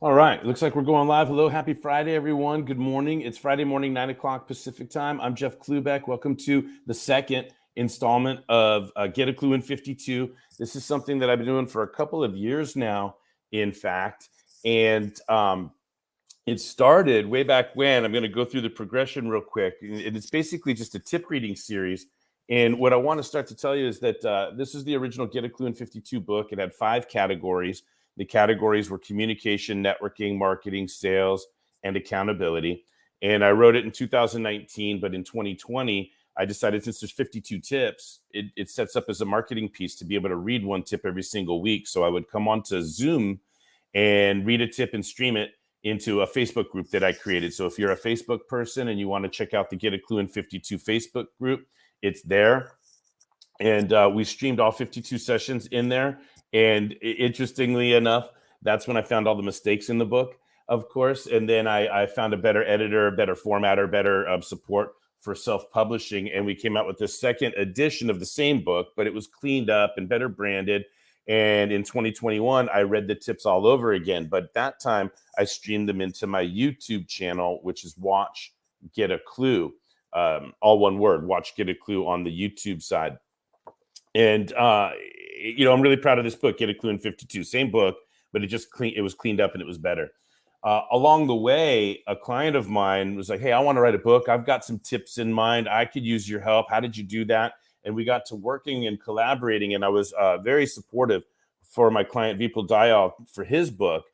All right. Looks like we're going live. Hello. Happy Friday, everyone. Good morning. It's Friday morning, 9 o'clock Pacific time. I'm Jeff Klubeck. Welcome to the second installment of Get a Clue in 52. This is something that I've been doing for a couple of years now, in fact. And it started way back when. I'm going to go through the progression real quick. And it's basically just a tip reading series. And what I want to start to tell you is that this is the original Get a Clue in 52 book. It had 5 categories. The categories were communication, networking, marketing, sales, and accountability. And I wrote it in 2019, but in 2020, I decided since there's 52 tips, it sets up as a marketing piece to be able to read one tip every single week. So I would come onto Zoom and read a tip and stream it into a Facebook group that I created. So if you're a Facebook person and you want to check out the Get a Clue in 52 Facebook group, it's there. And we streamed all 52 sessions in there. And interestingly enough, that's when I found all the mistakes in the book, of course. And then I found a better editor, better formatter, better support for self-publishing. And we came out with the second edition of the same book, but it was cleaned up and better branded. And in 2021, I read the tips all over again. But that time, I streamed them into my YouTube channel, which is Watch Get a Clue. All one word, Watch Get a Clue on the YouTube side. And I'm really proud of this book, Get a Clue in 52. Same book, but it was cleaned up and it was better. Along the way, a client of mine was like, "Hey, I want to write a book. I've got some tips in mind. I could use your help. How did you do that?" And we got to working and collaborating, and I was very supportive for my client Vipul Dayal for his book,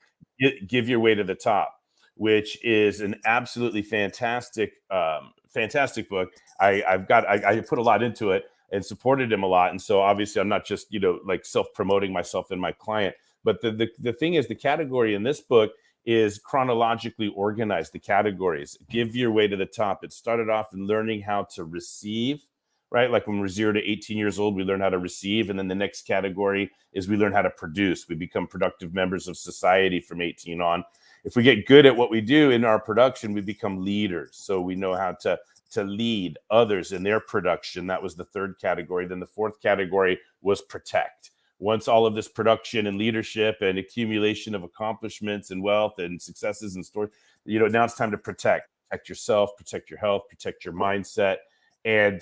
Give Your Way to the Top, which is an absolutely fantastic book. I put a lot into it and supported him a lot. And so obviously I'm not just, like self-promoting myself and my client, but the thing is, the category in this book is chronologically organized. The categories: Give Your Way to the Top. It started off in learning how to receive, right? Like when we're 0 to 18 years old, we learn how to receive. And then the next category is we learn how to produce. We become productive members of society from 18 on. If we get good at what we do in our production, we become leaders. So we know how to lead others in their production. That was the third category. Then the fourth category was protect. Once all of this production and leadership and accumulation of accomplishments and wealth and successes and stories, now it's time to protect yourself, protect your health, protect your mindset. And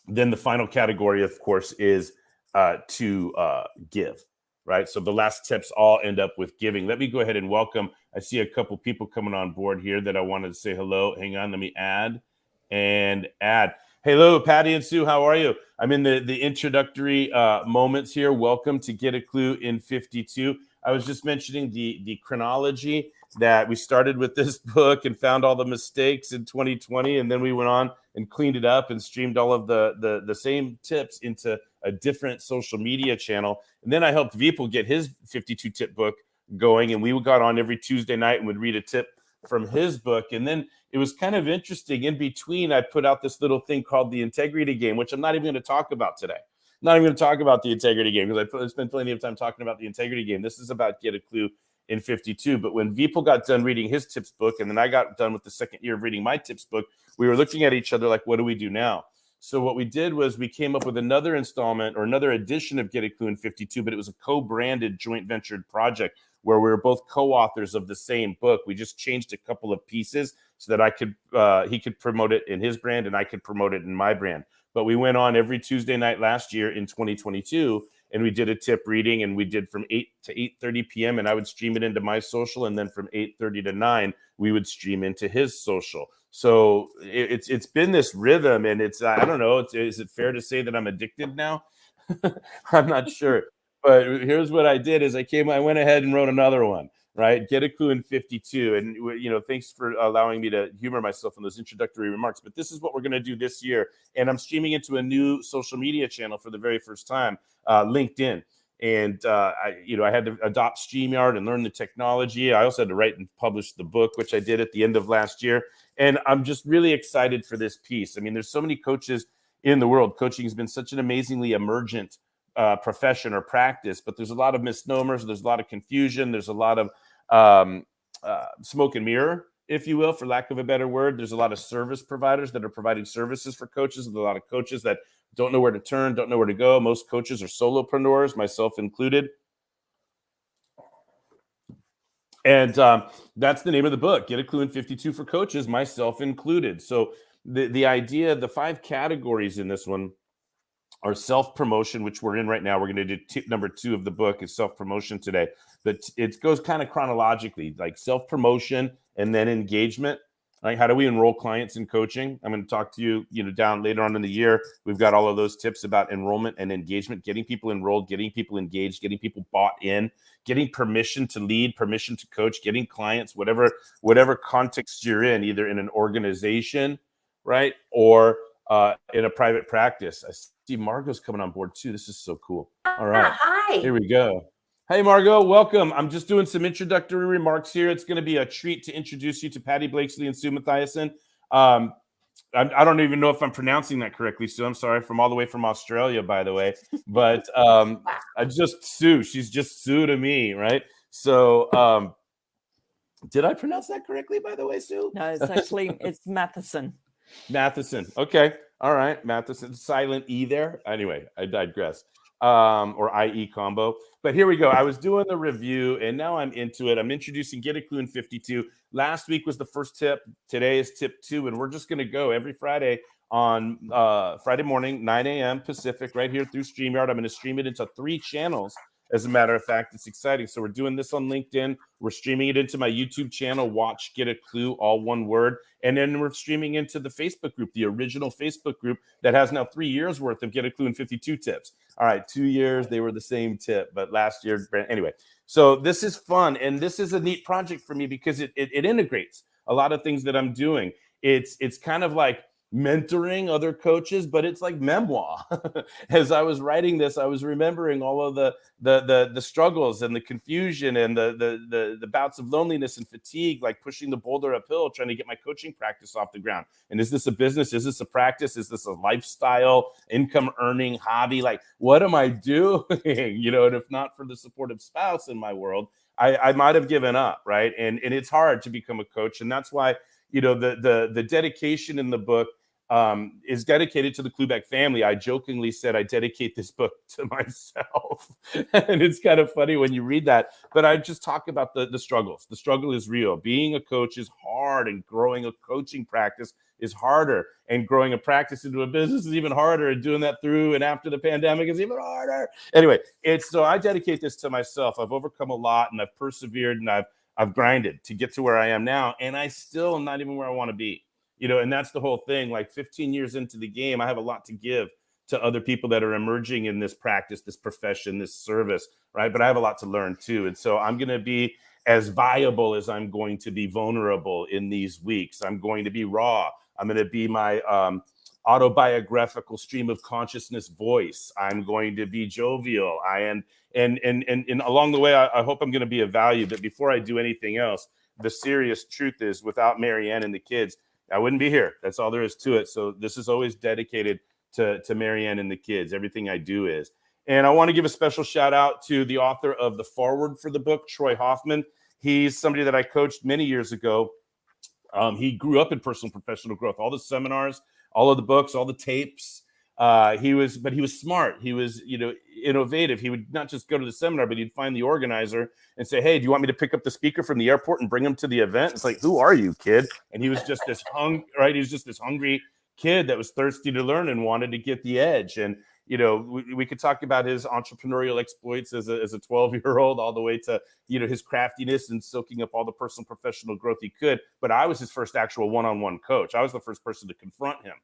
then the final category, of course, is to give. Right. So the last tips all end up with giving. Let me go ahead and welcome. I see a couple people coming on board here that I wanted to say hello. Hang on. Let me add. Hello, Patty and Sue. How are you? I'm in the introductory moments here. Welcome to Get a Clue in 52. I was just mentioning the chronology that we started with this book and found all the mistakes in 2020. And then we went on and cleaned it up and streamed all of the same tips into a different social media channel. And then I helped Vipul get his 52 tip book going. And we got on every Tuesday night and would read a tip from his book. And then it was kind of interesting. In between, I put out this little thing called the integrity game, which I'm not even going to talk about today. I'm not even going to talk about the integrity game because I spent plenty of time talking about the integrity game. This is about Get a Clue in 52. But when Vipul got done reading his tips book, and then I got done with the second year of reading my tips book, we were looking at each other like, what do we do now? So what we did was we came up with another installment or another edition of Get a Clue in 52, but it was a co-branded joint ventured project where we were both co-authors of the same book. We just changed a couple of pieces so that he could promote it in his brand and I could promote it in my brand. But we went on every Tuesday night last year in 2022, and we did a tip reading, and we did from 8 to 8:30 p.m. and I would stream it into my social, and then from 8:30 to 9 we would stream into his social. So it's been this rhythm, and I don't know, is it fair to say that I'm addicted now? I'm not sure. But here's what I did is I went ahead and wrote another one, right? Get a Clue in 52. And, thanks for allowing me to humor myself in those introductory remarks. But this is what we're going to do this year. And I'm streaming into a new social media channel for the very first time, LinkedIn. And, I had to adopt StreamYard and learn the technology. I also had to write and publish the book, which I did at the end of last year. And I'm just really excited for this piece. I mean, there's so many coaches in the world. Coaching has been such an amazingly emergent profession or practice, but there's a lot of misnomers. There's a lot of confusion. There's a lot of smoke and mirror, if you will, for lack of a better word. There's a lot of service providers that are providing services for coaches. There's a lot of coaches that don't know where to turn, don't know where to go. Most coaches are solopreneurs, myself included. And that's the name of the book, Get a Klu in 52 for Coaches, myself included. So the idea, the 5 categories in this one are self-promotion, which we're in right now. We're going to do number 2 of the book is self-promotion today. But it goes kind of chronologically, like self-promotion and then engagement. Like, how do we enroll clients in coaching? I'm going to talk to you, down later on in the year. We've got all of those tips about enrollment and engagement, getting people enrolled, getting people engaged, getting people bought in, getting permission to lead, permission to coach, getting clients, whatever context you're in, either in an organization, right, or in a private practice. I see Margot's coming on board too. This is so cool. All right. Hi. Here we go. Hey, Margot, welcome. I'm just doing some introductory remarks here. It's going to be a treat to introduce you to Patty Blakesley and Sue Mathiasen. I don't even know if I'm pronouncing that correctly, Sue. I'm sorry, from all the way from Australia, by the way. But I just Sue. She's just Sue to me, right? So did I pronounce that correctly, by the way, Sue? No, it's Matheson. Matheson. Okay. All right. Matheson. Silent E there. Anyway, I digress. Or IE combo. But here we go. I was doing the review and now I'm into it. I'm introducing Get a Klu in 52. Last week was the first tip. Today is tip 2. And we're just going to go every Friday on Friday morning, 9 a.m. Pacific, right here through StreamYard. I'm going to stream it into 3 channels. As a matter of fact, it's exciting. So we're doing this on LinkedIn. We're streaming it into my YouTube channel, Watch Get a Klu, all one word. And then we're streaming into the Facebook group, the original Facebook group that has now 3 years worth of Get a Klu in 52 tips. All right, 2 years, they were the same tip, but last year, anyway. So this is fun, and this is a neat project for me because it integrates a lot of things that I'm doing. It's kind of like mentoring other coaches, but it's like memoir. As I was writing this, I was remembering all of the struggles and the confusion and the bouts of loneliness and fatigue, like pushing the boulder uphill, trying to get my coaching practice off the ground. And is this a business? Is this a practice? Is this a lifestyle, income earning hobby? Like, what am I doing? And if not for the supportive spouse in my world, I might have given up, right? And it's hard to become a coach. And that's why, the dedication in the book is dedicated to the Klubeck family. I jokingly said I dedicate this book to myself. And it's kind of funny when you read that. But I just talk about the struggles. The struggle is real. Being a coach is hard, and growing a coaching practice is harder. And growing a practice into a business is even harder. And doing that through and after the pandemic is even harder. Anyway, so I dedicate this to myself. I've overcome a lot, and I've persevered, and I've grinded to get to where I am now. And I still am not even where I want to be. And that's the whole thing. Like 15 years into the game, I have a lot to give to other people that are emerging in this practice, this profession, this service, right? But I have a lot to learn too. And so I'm going to be as viable as I'm going to be vulnerable in these weeks. I'm going to be raw. I'm going to be my autobiographical stream of consciousness voice. I'm going to be jovial. And along the way, I hope I'm going to be of value. But before I do anything else, the serious truth is, without Marianne and the kids, I wouldn't be here. That's all there is to it. So this is always dedicated to Marianne and the kids. Everything I do is. And I want to give a special shout out to the author of the foreword for the book, Troy Hoffman. He's somebody that I coached many years ago. He grew up in personal and professional growth, all the seminars, all of the books, all the tapes. He was smart. He was, innovative. He would not just go to the seminar, but he'd find the organizer and say, "Hey, do you want me to pick up the speaker from the airport and bring him to the event?" It's like, "Who are you, kid?" And he was just this right? He was just this hungry kid that was thirsty to learn and wanted to get the edge. And we could talk about his entrepreneurial exploits as a 12-year-old, all the way to his craftiness and soaking up all the personal professional growth he could. But I was his first actual one-on-one coach. I was the first person to confront him,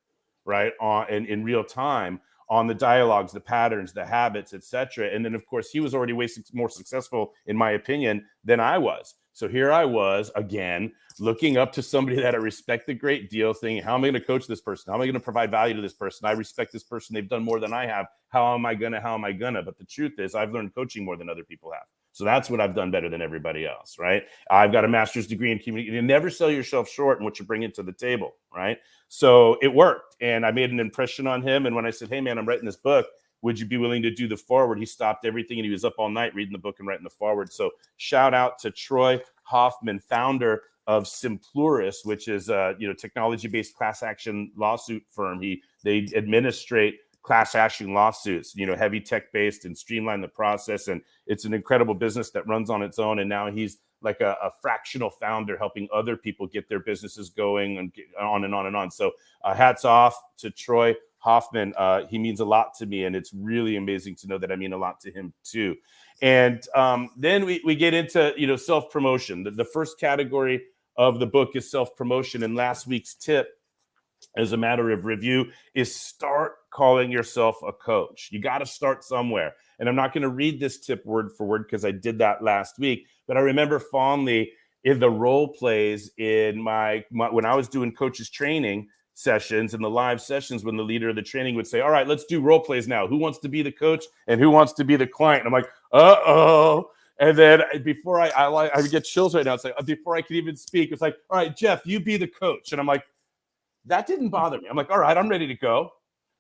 right, in real time, on the dialogues, the patterns, the habits, etc. And then, of course, he was already way more successful, in my opinion, than I was. So here I was, again, looking up to somebody that I respect a great deal, thinking, how am I going to coach this person? How am I going to provide value to this person? I respect this person. They've done more than I have. How am I going to? But the truth is, I've learned coaching more than other people have. So that's what I've done better than everybody else, right? I've got a master's degree in community. You never sell yourself short in what you bring into the table, right? So it worked, and I made an impression on him. And when I said, "Hey, man, I'm writing this book, would you be willing to do the forward?" He stopped everything, and he was up all night reading the book and writing the forward. So shout out to Troy Hoffman, founder of Simpluris, which is a technology-based class action lawsuit firm. They administrate class action lawsuits, heavy tech based, and streamline the process. And it's an incredible business that runs on its own. And now he's like a fractional founder helping other people get their businesses going and get on and on and on. So hats off to Troy Hoffman. He means a lot to me, and it's really amazing to know that I mean a lot to him too. And then we get into, self-promotion. The first category of the book is self-promotion. And last week's tip, as a matter of review, is start calling yourself a coach. You got to start somewhere. And I'm not going to read this tip word for word because I did that last week, but I remember fondly in the role plays in my when I was doing coaches training sessions and the live sessions, when the leader of the training would say, all right, let's do role plays now. Who wants to be the coach and who wants to be the client? And I'm like, uh-oh. And then before I get chills right now. It's like, before I could even speak, it's like, all right, Jeff, you be the coach. And I'm like, that didn't bother me. I'm like, all right, I'm ready to go.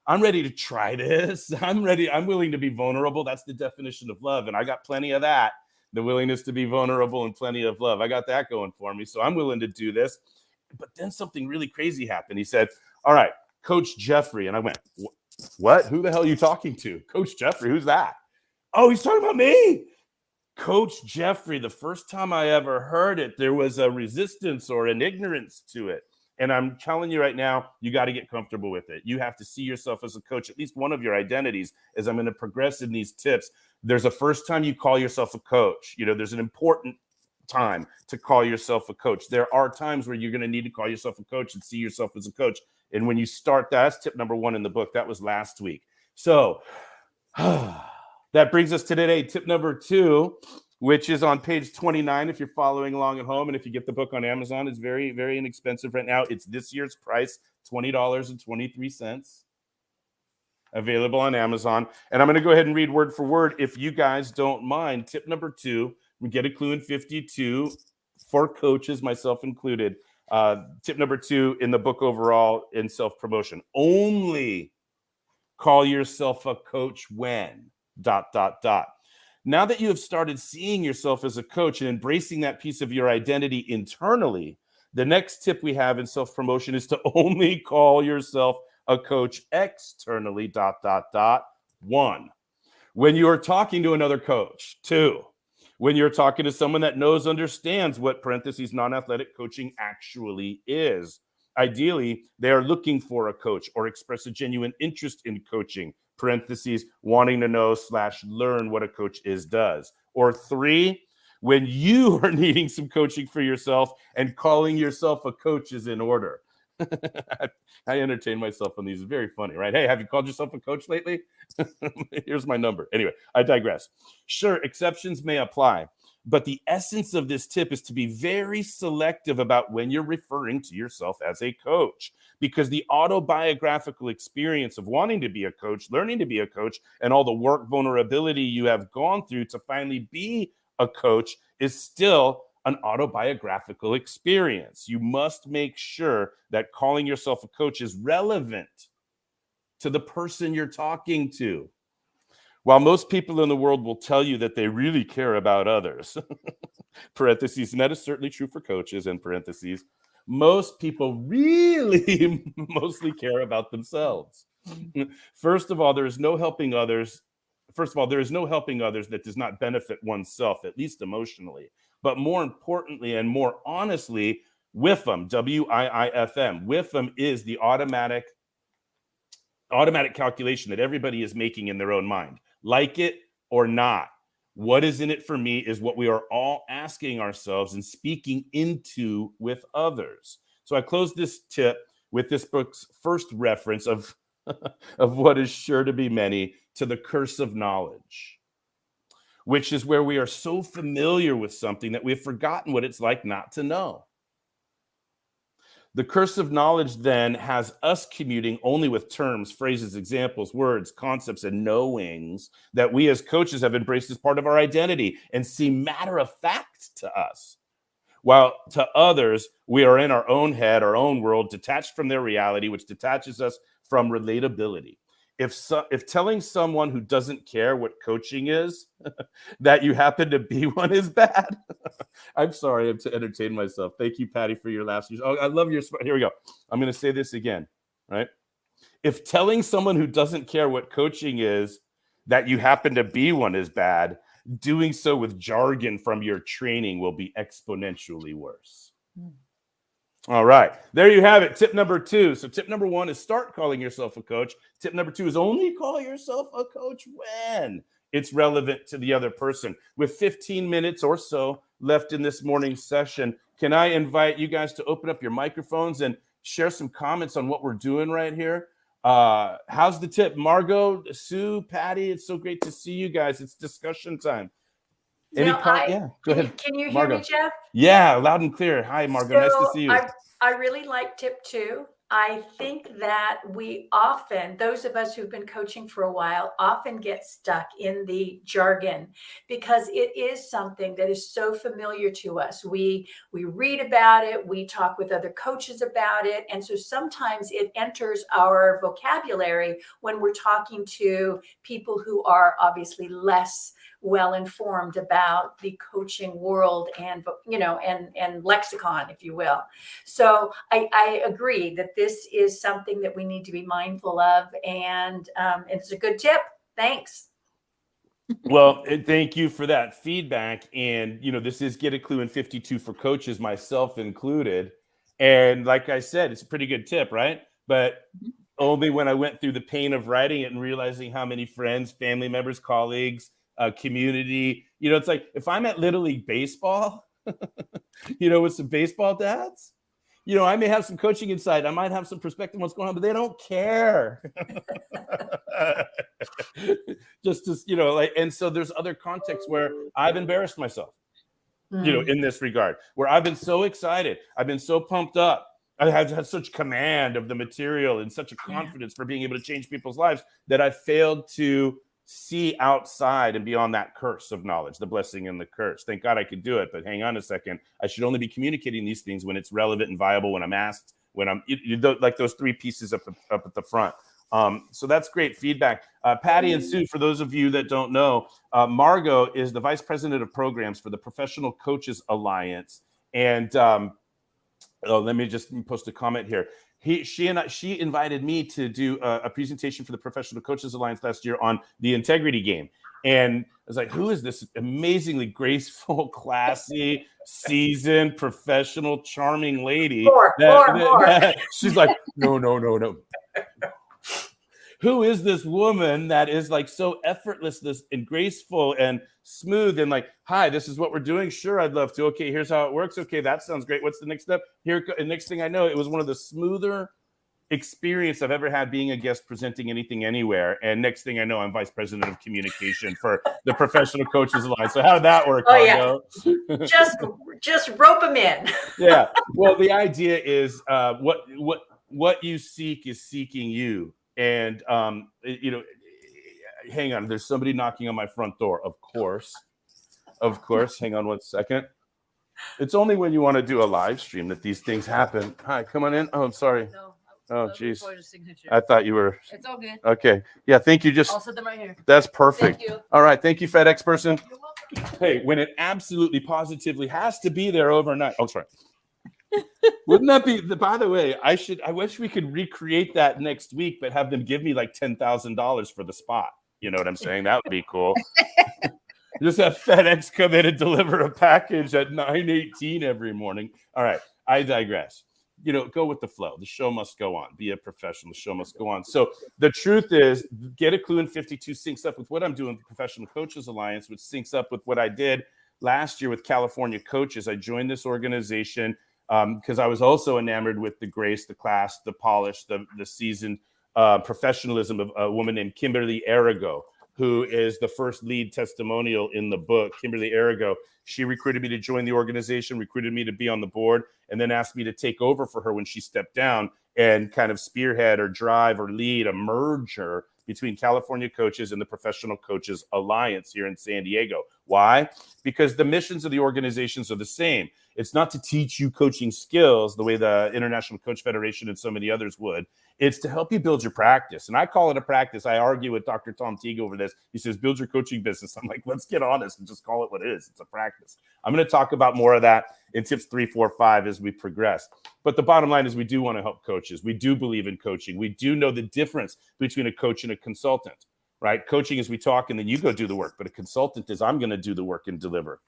I'm ready to try this. I'm ready. I'm willing to be vulnerable. That's the definition of love. And I got plenty of that. The willingness to be vulnerable and plenty of love. I got that going for me. So I'm willing to do this. But then something really crazy happened. He said, all right, Coach Jeffrey. And I went, what? Who the hell are you talking to? Coach Jeffrey, who's that? Oh, he's talking about me. Coach Jeffrey. The first time I ever heard it, there was a resistance or an ignorance to it. And I'm telling you right now, you got to get comfortable with it. You have to see yourself as a coach. At least one of your identities, as I'm going to progress in these tips, there's a first time you call yourself a coach. There's an important time to call yourself a coach. There are times where you're going to need to call yourself a coach and see yourself as a coach. And when you start that's tip number 1 in the book. That was last week. So that brings us to today. Tip number 2, which is on page 29 if you're following along at home. And if you get the book on Amazon, it's very, very inexpensive right now. It's this year's price, $20.23. Available on Amazon. And I'm going to go ahead and read word for word, if you guys don't mind. Tip number 2, we get a clue in 52 for coaches, myself included. Tip number 2 in the book overall in self-promotion. Only call yourself a coach when ... Now that you have started seeing yourself as a coach and embracing that piece of your identity internally, the next tip we have in self-promotion is to only call yourself a coach externally ... 1, when you are talking to another coach. 2, when you're talking to someone that understands what parentheses non-athletic coaching actually is. Ideally, they are looking for a coach or express a genuine interest in coaching, parentheses, wanting to know / learn what a coach does. Or 3, when you are needing some coaching for yourself and calling yourself a coach is in order. I entertain myself on these. It's very funny, right? Hey, have you called yourself a coach lately? Here's my number. Anyway, I digress. Sure, exceptions may apply, but the essence of this tip is to be very selective about when you're referring to yourself as a coach, because the autobiographical experience of wanting to be a coach, learning to be a coach, and all the work, vulnerability you have gone through to finally be a coach is still an autobiographical experience. You must make sure that calling yourself a coach is relevant to the person you're talking to. While most people in the world will tell you that they really care about others, parentheses, and that is certainly true for coaches, and parentheses, most people really mostly care about themselves. First of all, there is no helping others that does not benefit oneself, at least emotionally. But more importantly and more honestly, WIFM, WIIFM. WIFM is the automatic calculation that everybody is making in their own mind. Like it or not, what is in it for me is what we are all asking ourselves and speaking into with others. So I close this tip with this book's first reference of what is sure to be many, to the curse of knowledge, which is where we are so familiar with something that we've forgotten what it's like not to know. The curse of knowledge then has us commuting only with terms, phrases, examples, words, concepts, and knowings that we as coaches have embraced as part of our identity and seem matter of fact to us. While to others, we are in our own head, our own world, detached from their reality, which detaches us from relatability. If telling someone who doesn't care what coaching is that you happen to be one is bad, I'm sorry, I'm to entertain myself. Thank you, Patty, for your last. Oh, I love your. Here we go. I'm going to say this again, right? If telling someone who doesn't care what coaching is that you happen to be one is bad, doing so with jargon from your training will be exponentially worse. All right, there you have it. Tip number 2. So tip number 1 is start calling yourself a coach. Tip number 2 is only call yourself a coach when it's relevant to the other person. With 15 minutes or so left in this morning's session, can I invite you guys to open up your microphones and share some comments on what we're doing right here? How's the tip? Margot, Sue, Patty, it's so great to see you guys. It's discussion time. Yeah, go ahead. Can you hear Margot. me, Jeff? Yeah, loud and clear. Hi, Margot. Nice to see you. I really like tip 2. I think that we often, those of us who've been coaching for a while, often get stuck in the jargon because it is something that is so familiar to us. We read about it, we talk with other coaches about it, and so sometimes it enters our vocabulary when we're talking to people who are obviously less well informed about the coaching world and lexicon, if you will. So I agree that this is something that we need to be mindful of, and it's a good tip. Thanks. Well, thank you for that feedback. And this is Get a Klu in 52 for coaches, myself included. And like I said, it's a pretty good tip, right? But only when I went through the pain of writing it and realizing how many friends, family members, colleagues, community, it's like if I'm at Little League baseball, with some baseball dads, I may have some coaching insight. I might have some perspective on what's going on, but they don't care. And so there's other contexts where I've embarrassed myself, in this regard, where I've been so excited. I've been so pumped up. I have had such command of the material and such a confidence for being able to change people's lives that I failed to see outside and beyond that curse of knowledge, the blessing and the curse. Thank God I could do it, but hang on a second. I should only be communicating these things when it's relevant and viable, when I'm asked, when I'm like those 3 pieces up at the front. So that's great feedback. Patty and Sue, for those of you that don't know, Margot is the Vice President of Programs for the Professional Coaches Alliance. And let me just post a comment here. She invited me to do a presentation for the Professional Coaches Alliance last year on the integrity game. And I was like, who is this amazingly graceful, classy, seasoned, professional, charming lady? She's like, no. Who is this woman that is like so effortless and graceful and smooth and like, hi, this is what we're doing. Sure, I'd love to. Okay, here's how it works. Okay, that sounds great. What's the next step? And next thing I know, it was one of the smoother experience I've ever had being a guest presenting anything anywhere. And next thing I know, I'm Vice President of Communication for the Professional Coaches Alliance. So how did that work? Just rope them in. Yeah. Well, the idea is what you seek is seeking you. And, hang on, there's somebody knocking on my front door. Of course. Hang on 1 second. It's only when you want to do a live stream that these things happen. Hi, come on in. Oh, I'm sorry. No. Oh, geez. I thought you were. It's all good. Okay. Yeah, thank you. I'll set them right here. That's perfect. Thank you. All right. Thank you, FedEx person. You're welcome. Hey, when it absolutely positively has to be there overnight. Oh, sorry. Wouldn't that be, by the way, I wish we could recreate that next week, but have them give me like $10,000 for the spot. You know what I'm saying? That would be cool. Just have FedEx come in and deliver a package at 9:18 every morning. All right. I digress. Go with the flow. The show must go on. Be a professional. The show must go on. So the truth is, Get a Klu in 52 syncs up with what I'm doing with the Professional Coaches Alliance, which syncs up with what I did last year with California Coaches. I joined this organization because I was also enamored with the grace, the class, the polish, the seasoned professionalism of a woman named Kimberly Arago, who is the first lead testimonial in the book. Kimberly Arago, she recruited me to join the organization, recruited me to be on the board, and then asked me to take over for her when she stepped down and kind of spearhead or drive or lead a merger between California Coaches and the Professional Coaches Alliance here in San Diego. Why? Because the missions of the organizations are the same. It's not to teach you coaching skills the way the International Coach Federation and so many others would. It's to help you build your practice. And I call it a practice. I argue with Dr. Tom Teague over this. He says, build your coaching business. I'm like, let's get honest and just call it what it is. It's a practice. I'm going to talk about more of that in tips 3, 4, 5 as we progress. But the bottom line is we do want to help coaches. We do believe in coaching. We do know the difference between a coach and a consultant. right? Coaching is we talk and then you go do the work, but a consultant is I'm going to do the work and deliver.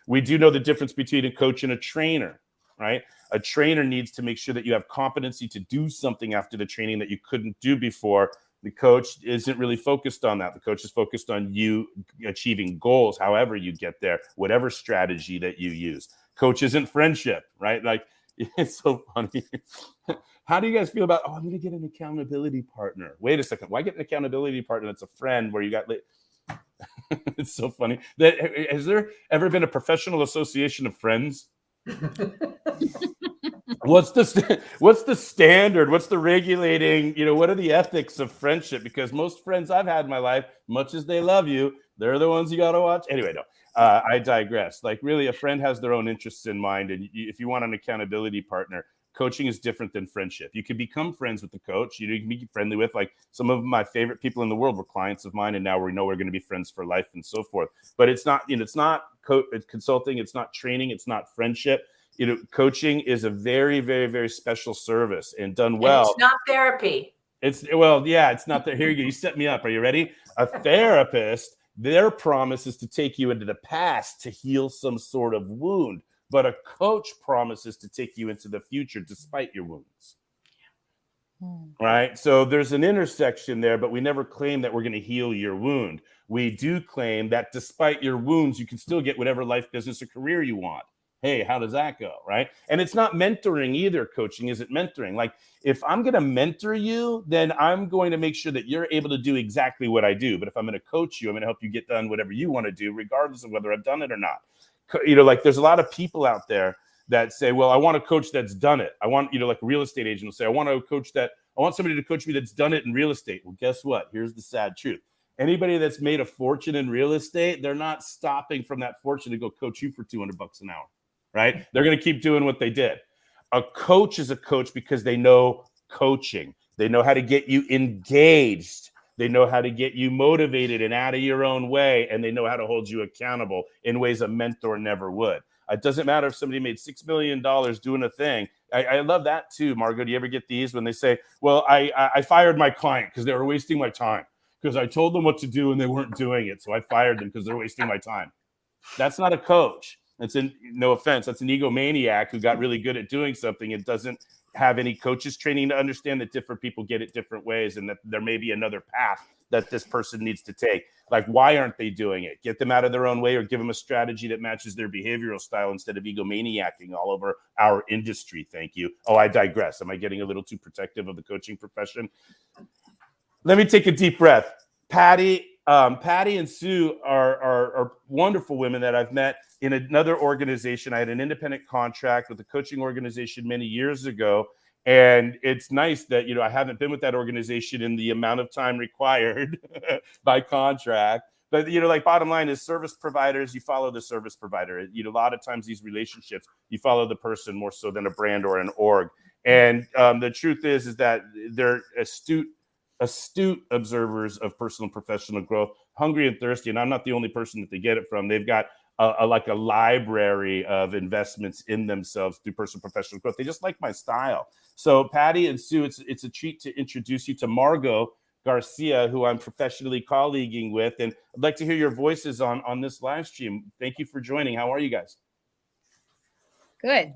We do know the difference between a coach and a trainer, right? A trainer needs to make sure that you have competency to do something after the training that you couldn't do before. The coach isn't really focused on that. The coach is focused on you achieving goals, however you get there, whatever strategy that you use. Coach isn't friendship, right? Like, it's so funny. How do you guys feel about, I'm going to get an accountability partner? Wait a second. Why get an accountability partner that's a friend where you got it's so funny. Has there ever been a professional association of friends? What's the standard? What's the regulating? What are the ethics of friendship? Because most friends I've had in my life, much as they love you, they're the ones you got to watch. Anyway, no, I digress. Like, really, a friend has their own interests in mind, and if you want an accountability partner, coaching is different than friendship. You can become friends with the coach. You can be friendly with, like, some of my favorite people in the world were clients of mine, and now we know we're going to be friends for life and so forth. But it's not, it's not it's consulting. It's not training. It's not friendship. Coaching is a very, very, very special service, and done well. And it's not therapy. It's not there. Here you go. You set me up. Are you ready? A therapist, their promise is to take you into the past to heal some sort of wound. But a coach promises to take you into the future despite your wounds. Right? So there's an intersection there, but we never claim that we're going to heal your wound. We do claim that despite your wounds, you can still get whatever life, business, or career you want. Hey, how does that go? Right? And it's not mentoring either. Coaching isn't mentoring. Like, if I'm going to mentor you, then I'm going to make sure that you're able to do exactly what I do. But if I'm going to coach you, I'm going to help you get done whatever you want to do, regardless of whether I've done it or not. Like, there's a lot of people out there that say, well, I want a coach that's done it. I want, like a real estate agent will say, I want somebody to coach me that's done it in real estate. Well, guess what? Here's the sad truth. Anybody that's made a fortune in real estate, they're not stopping from that fortune to go coach you for $200 an hour, right? They're going to keep doing what they did. A coach is a coach because they know coaching. They know how to get you engaged. They know how to get you motivated and out of your own way, and they know how to hold you accountable in ways a mentor never would. It doesn't matter if somebody made $6 million doing a thing. I love that too, Margot. Do you ever get these when they say, well, I fired my client because they were wasting my time because I told them what to do and they weren't doing it, so I fired them because they're wasting my time. That's not a coach. No offense, that's an egomaniac who got really good at doing something and doesn't have any coaches training to understand that different people get it different ways and that there may be another path that this person needs to take. Like, why aren't they doing it? Get them out of their own way or give them a strategy that matches their behavioral style instead of egomaniacking all over our industry. Thank you. Oh, I digress. Am I getting a little too protective of the coaching profession? Let me take a deep breath. Patty and Sue are wonderful women that I've met in another organization. I had an independent contract with a coaching organization many years ago. And it's nice that, I haven't been with that organization in the amount of time required by contract. But, like, bottom line is service providers, you follow the service provider. A lot of times these relationships, you follow the person more so than a brand or an org. And the truth is that they're astute observers of personal and professional growth, hungry and thirsty. And I'm not the only person that they get it from. They've got a library of investments in themselves through personal and professional growth. They just like my style. So Patty and Sue, it's a treat to introduce you to Margot Garcia, who I'm professionally colleaguing with. And I'd like to hear your voices on this live stream. Thank you for joining. How are you guys? Good.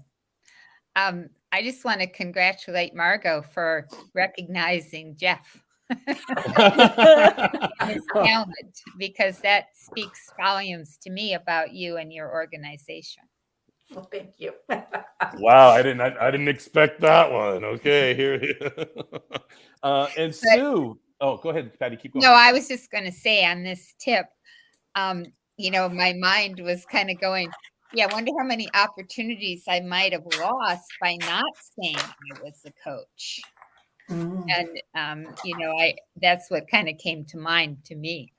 I just want to congratulate Margot for recognizing Jeff. His talent, because that speaks volumes to me about you and your organization. Well, thank you. Wow, I didn't expect that one. Okay, here. And Sue, go ahead, Patty. Keep going. No, I was just going to say on this tip, my mind was kind of going, I wonder how many opportunities I might have lost by not saying I was a coach. And, that's what kind of came to mind to me.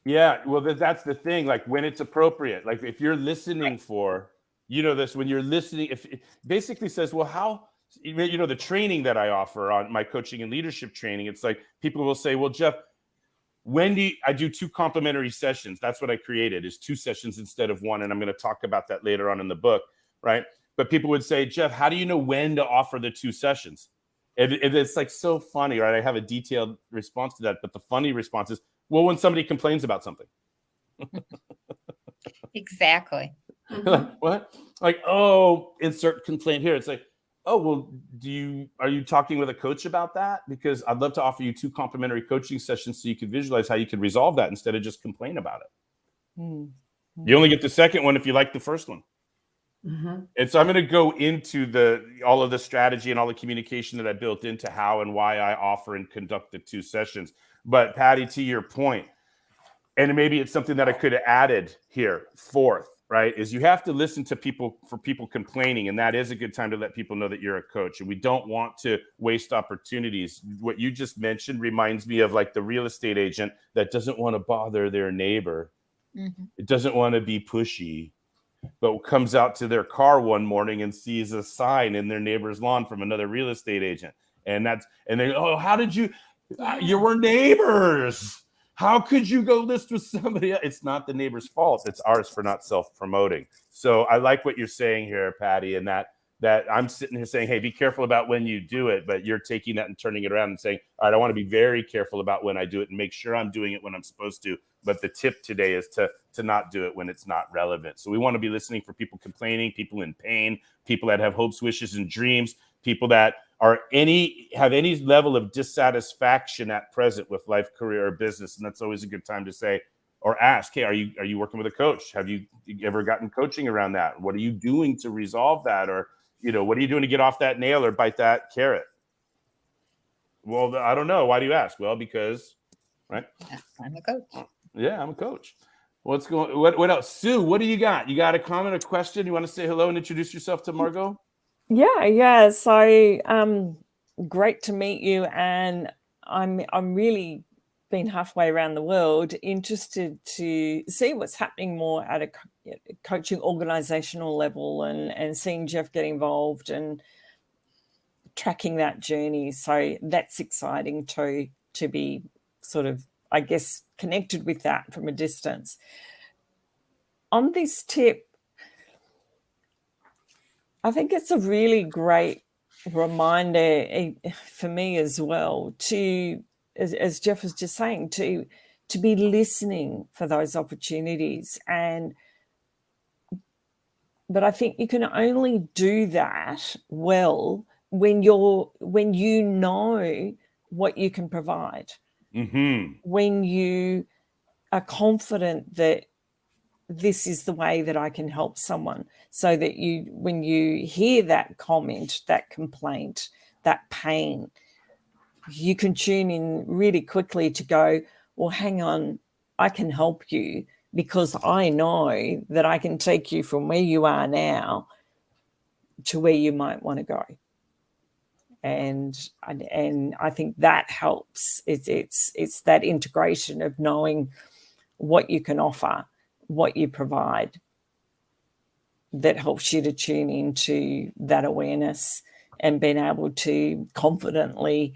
Yeah, well, that's the thing. Like, when it's appropriate, like if you're listening for, this, when you're listening, if it basically says, well, how, the training that I offer on my coaching and leadership training, it's like people will say, well, Jeff, I do 2 complimentary sessions. That's what I created, is 2 sessions instead of 1. And I'm going to talk about that later on in the book. Right. But people would say, Jeff, how do you know when to offer the 2 sessions? And it's like so funny, right? I have a detailed response to that, but the funny response is, well, when somebody complains about something. Exactly. Like, what? Like, oh, insert complaint here. It's like, oh, well, are you talking with a coach about that? Because I'd love to offer you 2 complimentary coaching sessions so you can visualize how you could resolve that instead of just complain about it. You only get the second one if you like the first one. And so I'm going to go into all of the strategy and all the communication that I built into how and why I offer and conduct the 2 sessions. But Patty, to your point, and maybe it's something that I could have added here, fourth, right, is you have to listen to people complaining, and that is a good time to let people know that you're a coach. And we don't want to waste opportunities. What you just mentioned reminds me of like the real estate agent that doesn't want to bother their neighbor. It doesn't want to be pushy, but comes out to their car one morning and sees a sign in their neighbor's lawn from another real estate agent. And they, oh, how did you were neighbors. How could you go list with somebody else? It's not the neighbor's fault. It's ours for not self-promoting. So I like what you're saying here, Patty, and that I'm sitting here saying, hey, be careful about when you do it, but you're taking that and turning it around and saying, all right, I want to be very careful about when I do it and make sure I'm doing it when I'm supposed to. But the tip today is to not do it when it's not relevant. So we want to be listening for people complaining, people in pain, people that have hopes, wishes, and dreams, people that have any level of dissatisfaction at present with life, career, or business. And that's always a good time to say or ask, hey, are you working with a coach? Have you ever gotten coaching around that? What are you doing to resolve that? Or, what are you doing to get off that nail or bite that carrot? Well, I don't know. Why do you ask? Well, because, right? I'm a coach. Yeah, I'm a coach. What's going? What else? Sue, what do you got? You got a comment, a question? You want to say hello and introduce yourself to Margot? Yeah. So great to meet you, and I'm really been halfway around the world, interested to see what's happening more at a coaching organizational level, and seeing Jeff get involved and tracking that journey. So that's exciting to be sort of, I guess, connected with that from a distance. On this tip, I think it's a really great reminder for me as well to, as Jeff was just saying, to be listening for those opportunities. But I think you can only do that well when you know what you can provide. When you are confident that this is the way that I can help someone, so that when you hear that comment, that complaint, that pain, you can tune in really quickly to go, well, hang on, I can help you because I know that I can take you from where you are now to where you might want to go. And I think that helps. It's that integration of knowing what you can offer, what you provide, that helps you to tune into that awareness and being able to confidently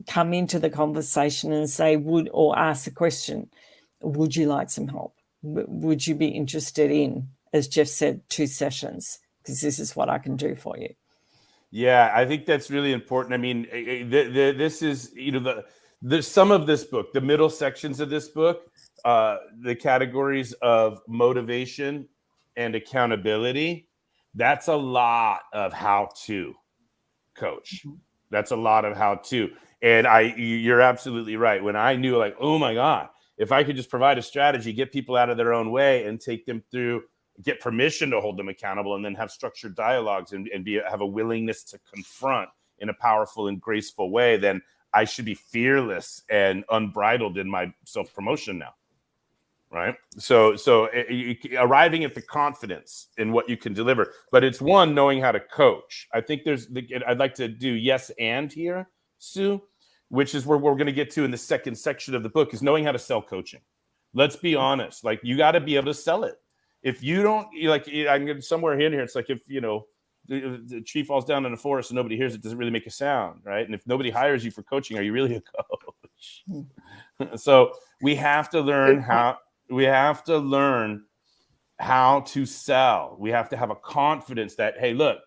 come into the conversation and say, or ask the question, would you like some help? Would you be interested in, as Jeff said, 2 sessions? Because this is what I can do for you. Yeah, I think that's really important. I mean, this is, there's some of this book, the middle sections of this book, the categories of motivation and accountability. That's a lot of how to coach. That's a lot of how to. And you're absolutely right. When I knew, like, oh my God, if I could just provide a strategy, get people out of their own way and take them through, get permission to hold them accountable, and then have structured dialogues and have a willingness to confront in a powerful and graceful way, then I should be fearless and unbridled in my self-promotion now. Right. So arriving at the confidence in what you can deliver, but it's one, knowing how to coach. I think I'd like to do yes and here, Sue, which is where we're going to get to in the second section of the book, is knowing how to sell coaching. Let's be honest. Like, you got to be able to sell it. If you don't, like, I'm going somewhere in here, it's like, if, the tree falls down in the forest and nobody hears it, doesn't really make a sound. Right. And if nobody hires you for coaching, are you really a coach? So we have to learn how to sell. We have to have a confidence that, hey, look,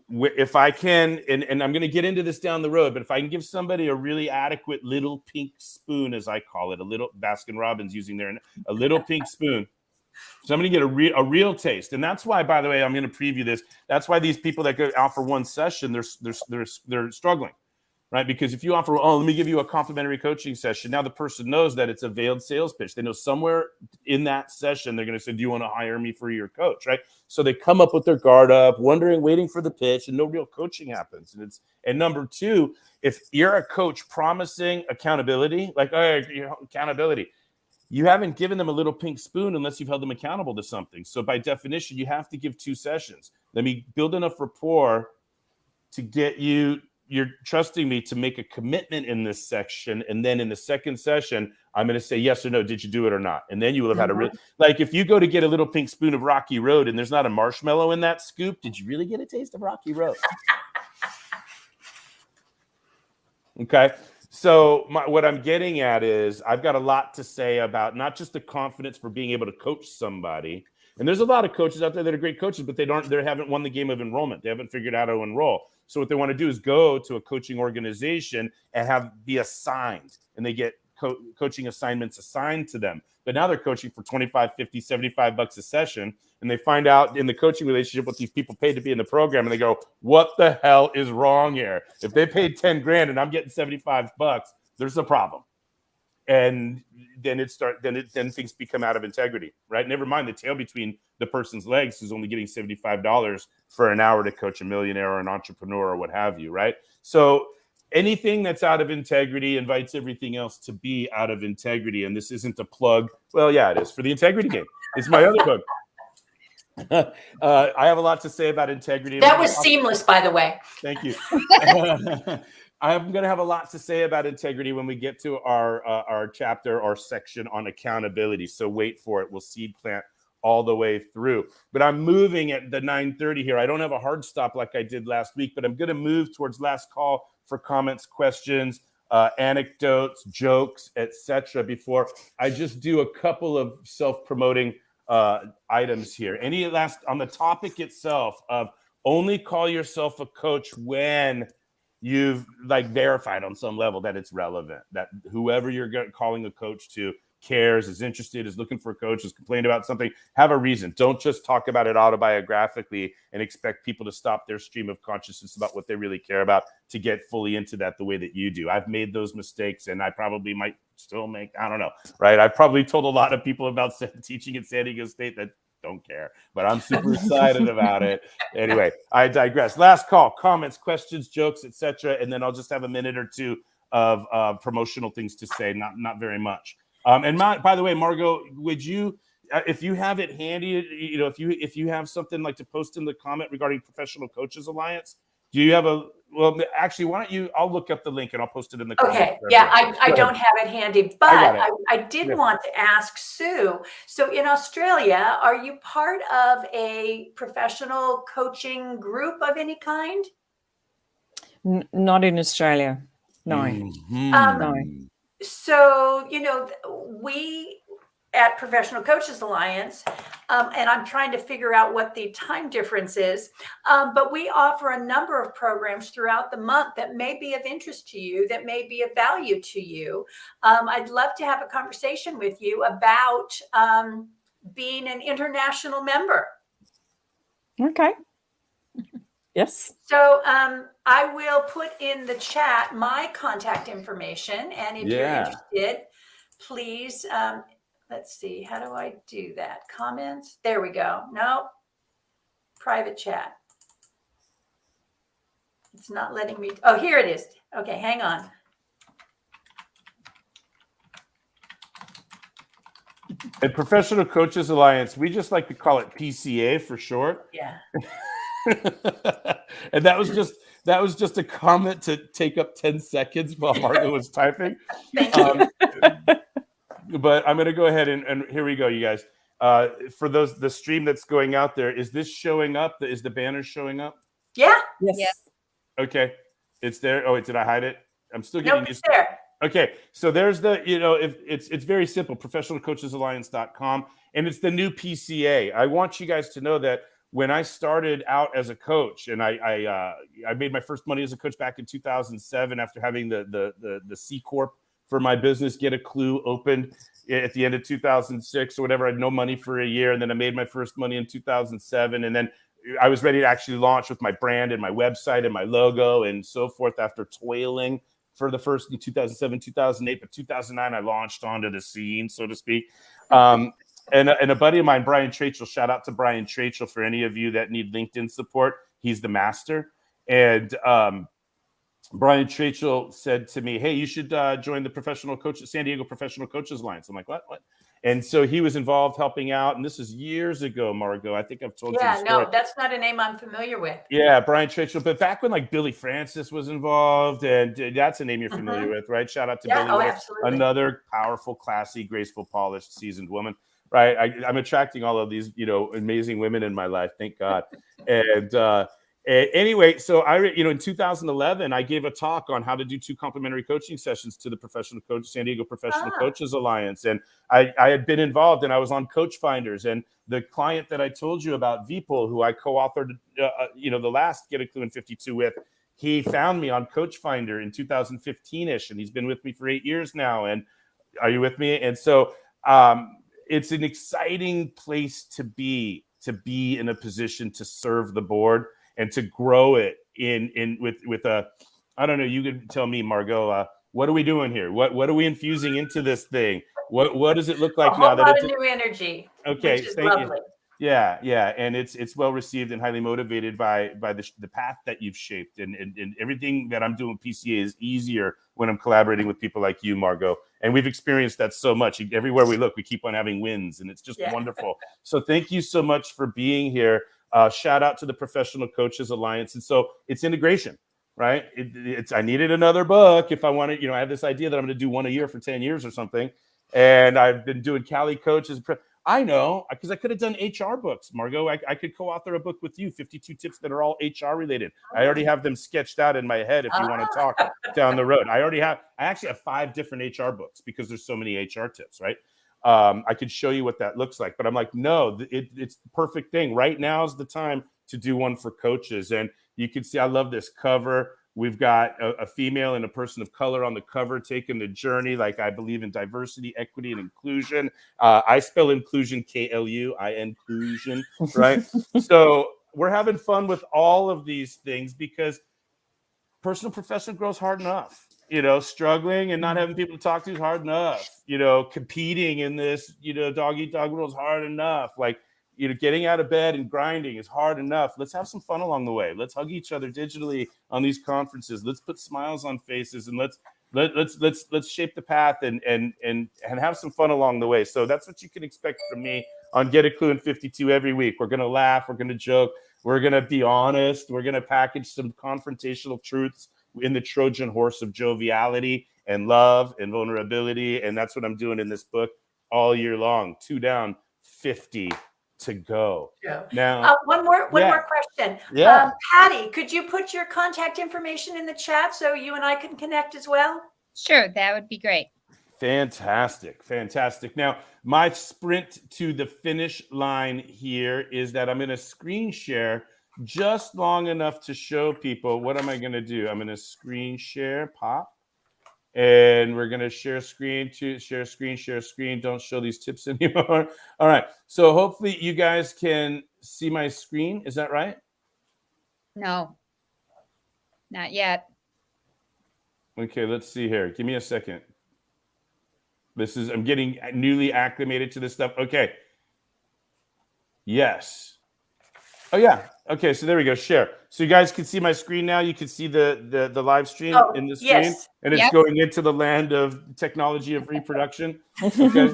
if I can, and I'm going to get into this down the road, but if I can give somebody a really adequate little pink spoon, as I call it, a little Baskin Robbins using a little pink spoon, somebody get a real taste. And that's why, by the way, I'm going to preview this. That's why these people that go out for one session, they're struggling, right? Because if you offer, let me give you a complimentary coaching session. Now the person knows that it's a veiled sales pitch. They know somewhere in that session, they're going to say, do you want to hire me for your coach, right? So they come up with their guard up, waiting for the pitch, and no real coaching happens. And number two, if you're a coach promising accountability, like, accountability, you haven't given them a little pink spoon unless you've held them accountable to something. So by definition, you have to give 2 sessions. Let me build enough rapport to get you're trusting me to make a commitment in this section. And then in the second session, I'm going to say yes or no. Did you do it or not? And then you will have had like, if you go to get a little pink spoon of Rocky Road and there's not a marshmallow in that scoop, did you really get a taste of Rocky Road? Okay. So what I'm getting at is I've got a lot to say about not just the confidence for being able to coach somebody. And there's a lot of coaches out there that are great coaches, but they haven't won the game of enrollment. They haven't figured out how to enroll. So what they want to do is go to a coaching organization and be assigned, and they get coaching assignments assigned to them. But now they're coaching for 25, 50, 75 bucks a session. And they find out in the coaching relationship what these people paid to be in the program. And they go, what the hell is wrong here? If they paid 10 grand and I'm getting 75 bucks, there's a problem. And then things become out of integrity, right? Never mind the tail between the person's legs who's only getting $75 for an hour to coach a millionaire or an entrepreneur or what have you, right? So anything that's out of integrity invites everything else to be out of integrity. And this isn't a plug. Well, yeah, it is for the integrity game. It's my other book. I have a lot to say about integrity. That was seamless, by the way. Thank you. I'm going to have a lot to say about integrity when we get to our chapter or section on accountability. So wait for it. We'll seed plant all the way through. But I'm moving at the 9:30 here. I don't have a hard stop like I did last week, but I'm going to move towards last call for comments, questions, anecdotes, jokes, etc. before I just do a couple of self-promoting items here. Any last on the topic itself of only call yourself a coach when you've verified on some level that it's relevant, that whoever you're calling a coach to cares, is interested, is looking for a coach, is complaining about something, have a reason. Don't just talk about it autobiographically and expect people to stop their stream of consciousness about what they really care about to get fully into that the way that you do. I've made those mistakes, and I probably might still make, I don't know, right? I've probably told a lot of people about teaching at San Diego State that don't care, but I'm super excited about it. Anyway, I digress. Last call, comments, questions, jokes, etc. And then I'll just have a minute or two of promotional things to say, not very much. And by the way, Margot, would you, if you have it handy, if you have something like to post in the comment regarding Professional Coaches Alliance, do you have well, actually, why don't you, I'll look up the link and I'll post it in the comments. Okay. Yeah, I don't have it handy, but I did want to ask Sue. So in Australia, are you part of a professional coaching group of any kind? Not in Australia. No. Mm-hmm. No. So, we at Professional Coaches Alliance, and I'm trying to figure out what the time difference is, but we offer a number of programs throughout the month that may be of interest to you, that may be of value to you. I'd love to have a conversation with you about being an international member. Okay. Yes. So I will put in the chat my contact information. And if you're interested, please, let's see, how do I do that? Comments? There we go. No, private chat. It's not letting me. Oh, here it is. Okay, hang on. At Professional Coaches Alliance, we just like to call it PCA for short. Yeah. And that was just a comment to take up 10 seconds while Margo was typing. Thank you. But I'm going to go ahead and here we go, you guys. For the stream that's going out there, is this showing up? Is the banner showing up? Yeah. Yes. Yeah. Okay. It's there. Oh, did I hide it? I'm still getting used to it. There. Okay, so there's if it's very simple, professionalcoachesalliance.com, and it's the new PCA. I want you guys to know that when I started out as a coach, and I made my first money as a coach back in 2007 after having the C Corp for my business, Get a Klu, opened at the end of 2006 or whatever. I had no money for a year, and then I made my first money in 2007, and then I was ready to actually launch with my brand and my website and my logo and so forth after toiling for the first in 2007, 2008, but 2009 I launched onto the scene, so to speak. And a buddy of mine, Brian Trachel, shout out to Brian Trachel for any of you that need LinkedIn support. He's the master. And Brian Trachel said to me, hey, you should join the San Diego Professional Coaches Alliance. I'm like, what? And so he was involved helping out. And this is years ago, Margot. I think I've told you the story. No, that's not a name I'm familiar with. Yeah, Brian Trachel. But back when like Billy Francis was involved, and that's a name you're familiar with, right? Shout out to Billy. Oh, absolutely. Another powerful, classy, graceful, polished, seasoned woman. Right. I'm attracting all of these, amazing women in my life. Thank God. And anyway, so in 2011, I gave a talk on how to do 2 complimentary coaching sessions to the San Diego Professional Coaches Alliance. And I had been involved, and I was on Coach Finders, and the client that I told you about, Vipul, who I co-authored, the last Get a Klu in 52 with, he found me on Coach Finder in 2015-ish, and he's been with me for 8 years now. And are you with me? And so, it's an exciting place to be in a position to serve the board and to grow it with a, I don't know, you could tell me, Margot, what are we doing here? What are we infusing into this thing? What does it look like now that it's a new energy? Okay, which is thank lovely. you. Yeah, and it's well received and highly motivated by the path that you've shaped, and everything that I'm doing with PCA is easier when I'm collaborating with people like you, Margot. And we've experienced that so much. Everywhere we look, we keep on having wins, and it's just wonderful. So thank you so much for being here. Shout out to the Professional Coaches Alliance. And so it's integration, right? I needed another book if I wanted. I have this idea that I'm going to do one a year for 10 years or something, and I've been doing Cali Coaches. I know, because I could have done HR books, Margot. I could co-author a book with you, 52 tips that are all HR related. I already have them sketched out in my head if you want to talk down the road. I actually have 5 different HR books because there's so many HR tips, right? I could show you what that looks like, but I'm like, no, it's the perfect thing. Right now is the time to do one for coaches. And you can see, I love this cover. We've got a female and a person of color on the cover taking the journey. Like, I believe in diversity, equity, and inclusion. I spell inclusion KLU, inclusion, right? So we're having fun with all of these things because personal professional growth is hard enough. Struggling and not having people to talk to is hard enough. Competing in this, dog eat dog world is hard enough. Like, getting out of bed and grinding is hard enough. Let's have some fun along the way. Let's hug each other digitally on these conferences. Let's put smiles on faces, and let's shape the path and have some fun along the way. So that's what you can expect from me on Get a Klu in 52 every week. We're going to laugh. We're going to joke. We're going to be honest. We're going to package some confrontational truths in the Trojan horse of joviality and love and vulnerability. And that's what I'm doing in this book all year long. 2 down, 50 to go. Yeah. Now, one more question. Yeah. Patty, could you put your contact information in the chat so you and I can connect as well? Sure, that would be great. Fantastic. Now, my sprint to the finish line here is that I'm going to screen share just long enough to show people. What am I going to do? I'm going to screen share, pop. And we're going to share screen. Don't show these tips anymore. All right. So hopefully you guys can see my screen. Is that right? No, not yet. Okay, let's see here. Give me a second. I'm getting newly acclimated to this stuff. Okay. Yes. Oh, yeah. Okay, so there we go. Share. So you guys can see my screen now. You can see the live stream in the screen. Yes. And it's going into the land of technology of reproduction. Okay.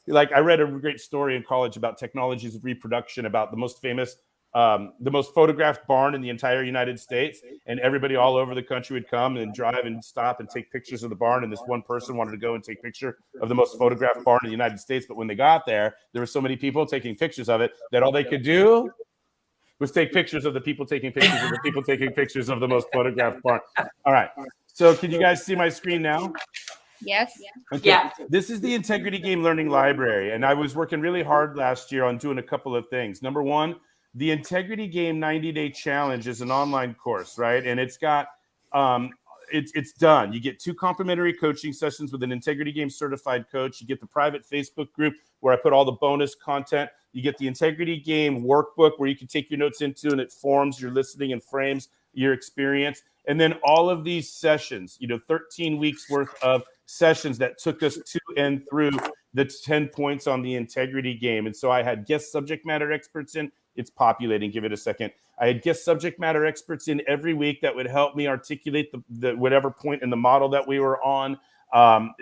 Like, I read a great story in college about technologies of reproduction, about the most famous, the most photographed barn in the entire United States. And everybody all over the country would come and drive and stop and take pictures of the barn. And this one person wanted to go and take a picture of the most photographed barn in the United States. But when they got there were so many people taking pictures of it that all they could do was take pictures of the people taking pictures of the people taking pictures of the most photographed barn. All right. So can you guys see my screen now? Yes. Okay. Yeah. This is the Integrity Game Learning Library, and I was working really hard last year on doing a couple of things. Number one, the Integrity Game 90-Day Challenge is an online course, right? And it's got it's done. You get 2 complimentary coaching sessions with an Integrity Game certified coach. You get the private Facebook group where I put all the bonus content. You get the Integrity Game workbook where you can take your notes into, and it forms your listening and frames your experience. And then all of these sessions, 13 weeks worth of sessions that took us to and through the 10 points on the integrity game. And so I had guest subject matter experts in. It's populating. Give it a second. I had guest subject matter experts in every week that would help me articulate the whatever point in the model that we were on.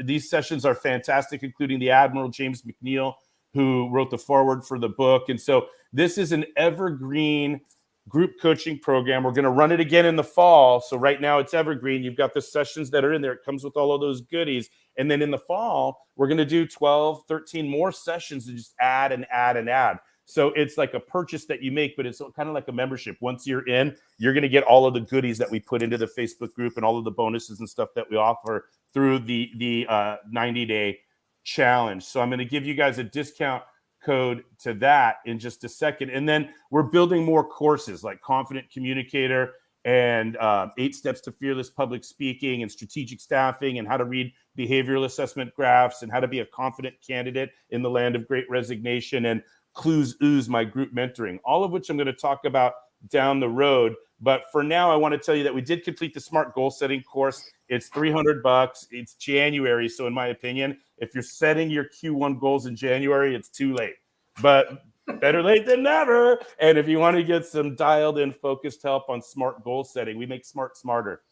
These sessions are fantastic, including the Admiral James McNeil, who wrote the foreword for the book. And so this is an evergreen group coaching program. We're going to run it again in the fall. So right now it's evergreen. You've got the sessions that are in there. It comes with all of those goodies. And then in the fall, we're going to do 12, 13 more sessions and just add and add and add. So it's like a purchase that you make, but it's kind of like a membership. Once you're in, you're going to get all of the goodies that we put into the Facebook group and all of the bonuses and stuff that we offer through the 90-day challenge. So I'm going to give you guys a discount code to that in just a second. And then we're building more courses like Confident Communicator and 8 Steps to Fearless Public Speaking and Strategic Staffing and how to read behavioral assessment graphs and how to be a confident candidate in the land of great resignation and Klu's Ooze, my group mentoring, all of which I'm going to talk about down the road. But for now, I want to tell you that we did complete the SMART goal setting course. It's $300. It's January. So in my opinion, if you're setting your Q1 goals in January, it's too late, but better late than never. And if you want to get some dialed in focused help on SMART goal setting, we make SMART smarter.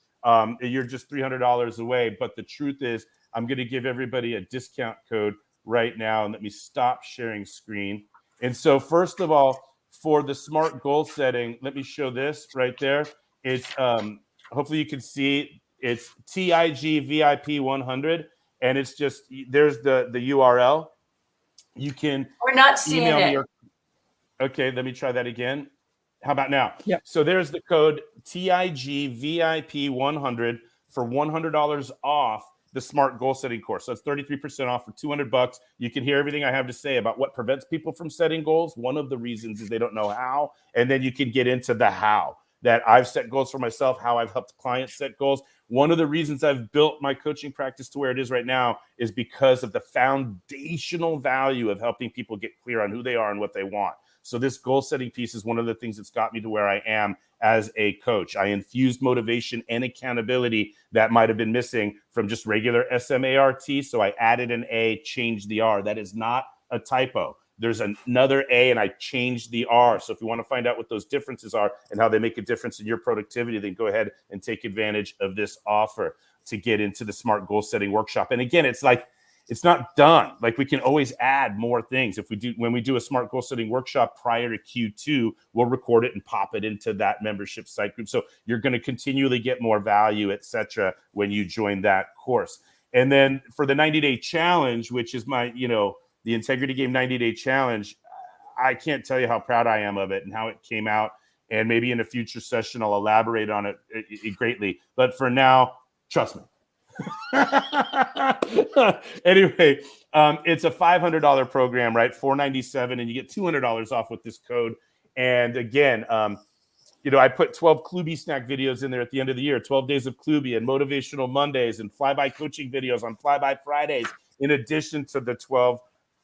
You're just $300 away. But the truth is, I'm going to give everybody a discount code right now. And let me stop sharing screen. And so first of all, for the SMART goal setting, let me show this right there. It's hopefully you can see it's TIG VIP 100. And it's just, there's the URL. You can We're not seeing email me. it. Okay, let me try that again. How about now? Yep. So there's the code TIG VIP 100 for $100 off the SMART goal setting course. So it's 33% off for $200. You can hear everything I have to say about what prevents people from setting goals. One of the reasons is they don't know how. And then you can get into the how, that I've set goals for myself, how I've helped clients set goals. One of the reasons I've built my coaching practice to where it is right now is because of the foundational value of helping people get clear on who they are and what they want. So this goal setting piece is one of the things that's got me to where I am as a coach. I infused motivation and accountability that might have been missing from just regular SMART. So I added an A, changed the R. That is not a typo. There's another A and I changed the R. So if you want to find out what those differences are and how they make a difference in your productivity, then go ahead and take advantage of this offer to get into the SMART goal setting workshop. And again, it's like, it's not done. Like we can always add more things. When we do a SMART goal setting workshop prior to Q2, we'll record it and pop it into that membership site group. So you're going to continually get more value, etc., when you join that course. And then for the 90-day challenge, which is my, the Integrity Game 90-Day Challenge, I can't tell you how proud I am of it and how it came out. And maybe in a future session, I'll elaborate on it greatly. But for now, trust me. Anyway, it's a $500 program, right? $497, and you get $200 off with this code. And again, I put 12 Klubi snack videos in there at the end of the year, 12 days of Klubi and motivational Mondays and flyby coaching videos on flyby Fridays, in addition to the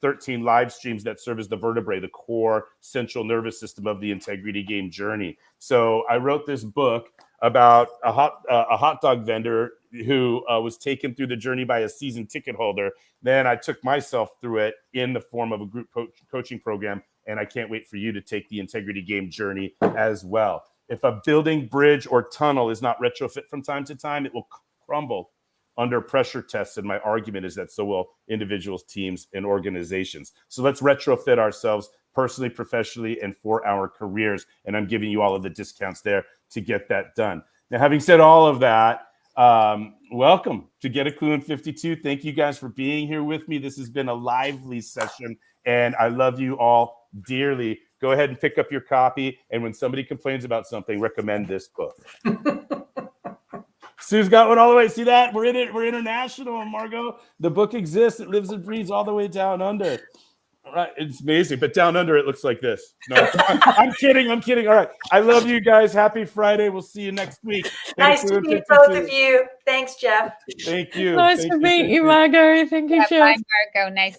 13 live streams that serve as the vertebrae, the core central nervous system of the Integrity Game journey. So I wrote this book about a hot dog vendor who was taken through the journey by a season ticket holder. Then I took myself through it in the form of a group coaching program, and I can't wait for you to take the Integrity Game journey as well. If a building, bridge, or tunnel is not retrofit from time to time, it will crumble under pressure tests. And my argument is that so will individuals, teams, and organizations. So let's retrofit ourselves personally, professionally, and for our careers. And I'm giving you all of the discounts there to get that done. Now, having said all of that, welcome to Get a Klu in 52. Thank you guys for being here with me. This has been a lively session, and I love you all dearly. Go ahead and pick up your copy. And when somebody complains about something, recommend this book. Sue's got one all the way. See that? We're in it. We're international, Margot. The book exists. It lives and breathes all the way down under. All right. It's amazing. But down under, it looks like this. No, I'm kidding. I'm kidding. All right. I love you guys. Happy Friday. We'll see you next week. Nice to meet both of you. Thanks, Jeff. Thank you. Nice to meet you, Margot. Thank you, Jeff. Bye, Margot. Nice